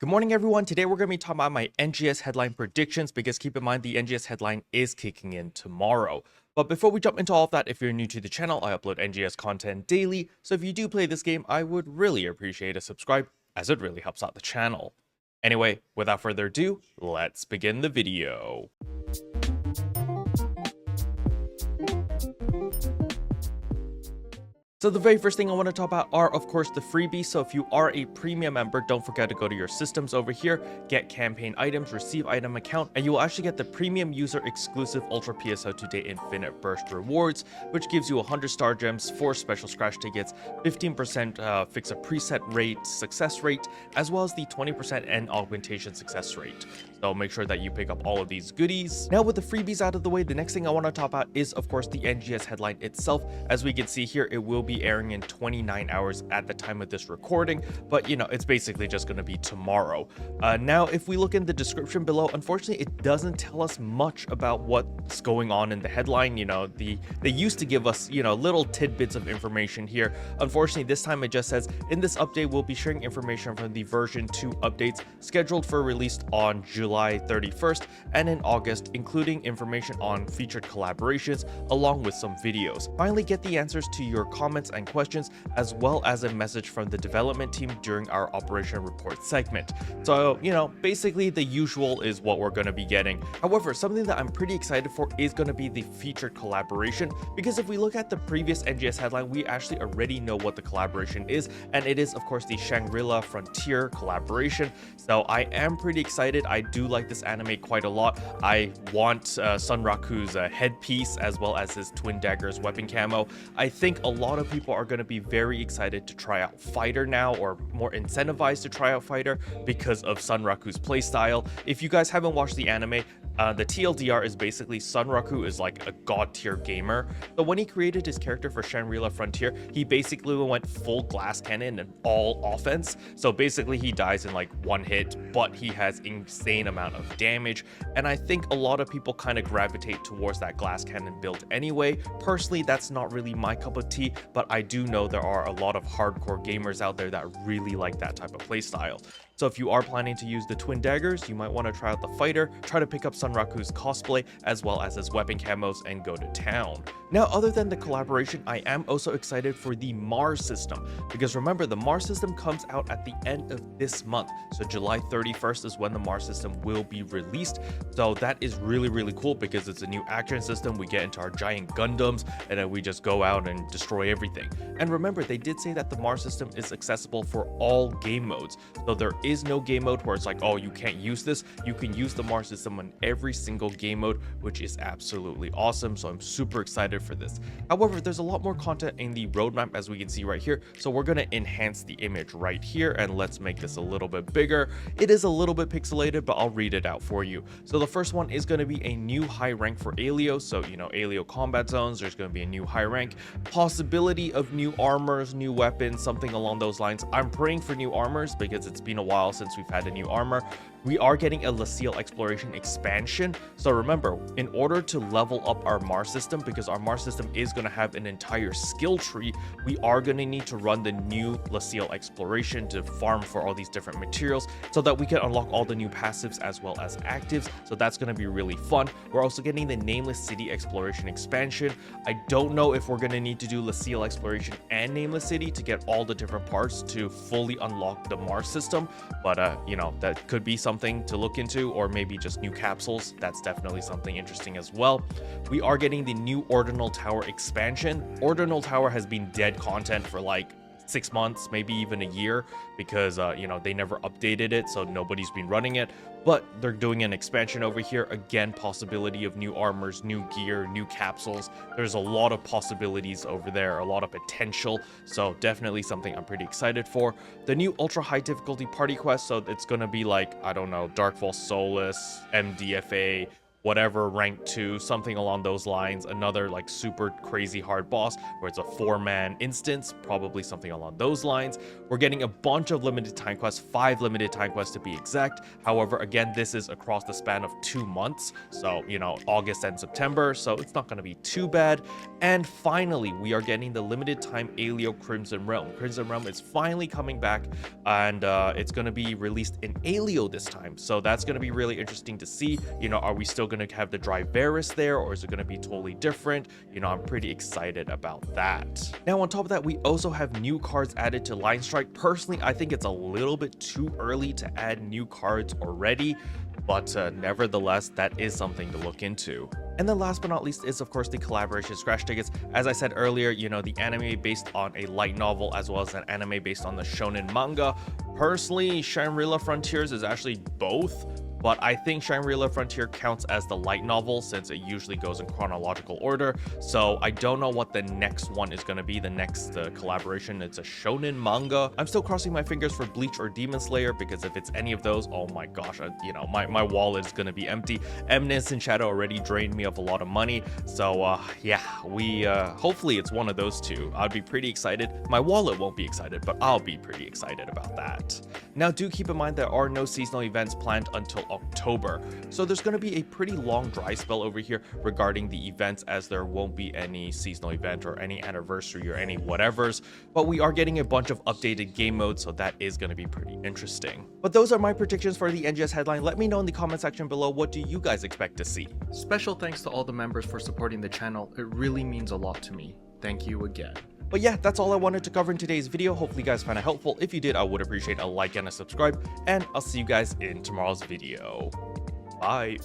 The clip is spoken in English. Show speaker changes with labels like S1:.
S1: Good morning, everyone. Today we're going to be talking about my NGS headline predictions because keep in mind the NGS headline is kicking in tomorrow. But before we jump into all of that, if you're new to the channel, I upload NGS content daily. So if you do play this game, I would really appreciate a subscribe as it really helps out the channel. Anyway, without further ado, let's begin the video. So the very first thing I want to talk about are, of course, the freebies. So if you are a premium member, don't forget to go to your systems over here, get campaign items, receive item account, and you will actually get the premium user exclusive Ultra PSO2 Day Infinite Burst rewards, which gives you 100 star gems, 4 special scratch tickets, 15% fix a preset rate, success rate, as well as the 20% N augmentation success rate. So make sure that you pick up all of these goodies. Now with the freebies out of the way, the next thing I want to talk about is, of course, the NGS headline itself. As we can see here, it will be airing in 29 hours at the time of this recording, but it's basically just going to be tomorrow. Now, if we look in the description below, unfortunately, it doesn't tell us much about what's going on in the headline. They used to give us, little tidbits of information here. Unfortunately, this time it just says, in this update, we'll be sharing information from the version 2 updates scheduled for release on July 31st and in August, including information on featured collaborations along with some videos. Finally, get the answers to your comments and questions, as well as a message from the development team during our operation report segment. So, basically the usual is what we're going to be getting. However, something that I'm pretty excited for is going to be the featured collaboration, because if we look at the previous NGS headline, we actually already know what the collaboration is, and it is, of course, the Shangri-La Frontier collaboration. So I am pretty excited. I do like this anime quite a lot. I want Sunraku's headpiece as well as his twin daggers weapon camo. I think a lot of people are going to be very excited to try out Fighter now, or more incentivized to try out Fighter because of Sunraku's playstyle. If you guys haven't watched the anime, the TLDR is basically Sunraku is like a god tier gamer. But when he created his character for Shangri-La Frontier, he basically went full glass cannon and all offense. So basically he dies in like one hit, but he has insane amount of damage. And I think a lot of people kind of gravitate towards that glass cannon build anyway. Personally, that's not really my cup of tea, but I do know there are a lot of hardcore gamers out there that really like that type of playstyle. So if you are planning to use the twin daggers, you might want to try out the Fighter, try to pick up Sunraku's cosplay as well as his weapon camos and go to town. Now, other than the collaboration, I am also excited for the Mars system, because remember, the Mars system comes out at the end of this month. So July 31st is when the Mars system will be released. So that is really, really cool because it's a new action system. We get into our giant Gundams and then we just go out and destroy everything. And remember, they did say that the Mars system is accessible for all game modes. So there is no game mode where it's like, oh, you can't use this. You can use the Mars system on every single game mode, which is absolutely awesome. So I'm super excited for this. However, there's a lot more content in the roadmap, as we can see right here. So we're going to enhance the image right here, and let's make this a little bit bigger. It is a little bit pixelated, but I'll read it out for you. So the first one is going to be a new high rank for Alio. So, Alio combat zones, there's going to be a new high rank, possibility of new armors, new weapons, something along those lines. I'm praying for new armors because it's been a while since we've had a new armor. We are getting a Lucille exploration expansion. So remember, in order to level up our Mars system, because our Mars system is going to have an entire skill tree, we are going to need to run the new Lucille exploration to farm for all these different materials so that we can unlock all the new passives as well as actives. So that's going to be really fun. We're also getting the Nameless City exploration expansion. I don't know if we're going to need to do Lucille exploration and Nameless City to get all the different parts to fully unlock the Mars system, but that could be something to look into, or maybe just new capsules. That's definitely something interesting as well. We are getting the new Ordinal Tower expansion. Ordinal Tower has been dead content for like 6 months, maybe even a year, because they never updated it, so nobody's been running it. But they're doing an expansion over here. Again, possibility of new armors, new gear, new capsules. There's a lot of possibilities over there, a lot of potential. So definitely something I'm pretty excited for. The new ultra high difficulty party quest. So it's going to be like, I don't know, Darkfall Solus, MDFA, whatever rank 2, something along those lines, another like super crazy hard boss where it's a 4-man instance, probably something along those lines. We're getting a bunch of limited time quests, 5 limited time quests to be exact. However, again, this is across the span of 2 months, so you know, August and September, so it's not going to be too bad. And finally, we are getting the limited time Alio Crimson Realm. Crimson Realm is finally coming back, and it's going to be released in Alio this time, so that's going to be really interesting to see. You know, are we still going to have the Driveris there, or is it going to be totally different? You know, I'm pretty excited about that. Now, on top of that, we also have new cards added to Line Strike. Personally, I think it's a little bit too early to add new cards already, but nevertheless, that is something to look into. And then last but not least is, of course, the collaboration scratch tickets. As I said earlier, you know, the anime based on a light novel as well as an anime based on the shonen manga. Personally, Shangri-La Frontiers is actually both, but I think Shangri-La Frontier counts as the light novel since it usually goes in chronological order. So I don't know what the next one is going to be, the next collaboration. It's a shonen manga. I'm still crossing my fingers for Bleach or Demon Slayer, because if it's any of those, oh my gosh, you know, my wallet is going to be empty. Eminence in Shadow already drained me of a lot of money. So yeah, we hopefully it's one of those two. I'd be pretty excited. My wallet won't be excited, but I'll be pretty excited about that. Now, do keep in mind there are no seasonal events planned until October, so there's going to be a pretty long dry spell over here regarding the events, as there won't be any seasonal event or any anniversary or any whatevers, but we are getting a bunch of updated game modes, so that is going to be pretty interesting. But those are my predictions for the NGS headline. Let me know in the comment section below, what do you guys expect to see?
S2: Special thanks to all the members for supporting the channel. It really means a lot to me. Thank you again.
S1: But yeah, that's all I wanted to cover in today's video. Hopefully you guys found it helpful. If you did, I would appreciate a like and a subscribe, and I'll see you guys in tomorrow's video. Bye.